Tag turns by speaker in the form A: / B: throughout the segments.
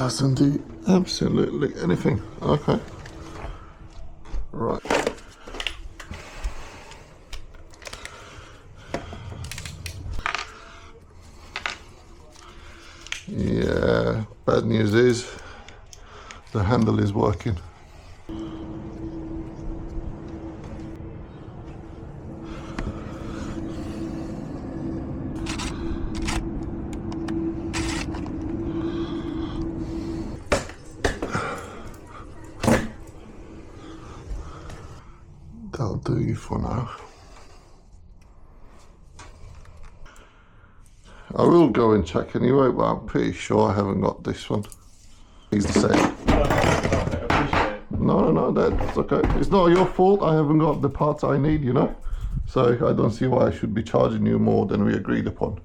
A: doesn't do absolutely anything. Okay. Right. Yeah, bad news is the handle is working. That'll do you for now. I will go and check anyway, but I'm pretty sure I haven't got this one. He's the same.
B: Okay, appreciate it.
A: No, that's okay. It's not your fault. I haven't got the parts I need, you know? So I don't see why I should be charging you more than we agreed upon.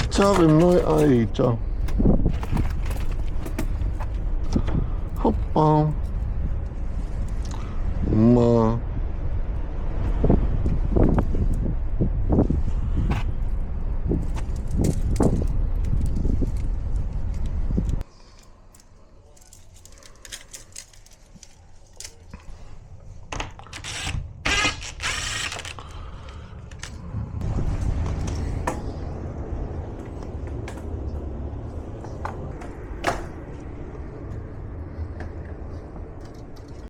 A: Ciao, noi ciao. Hoppa. Ma.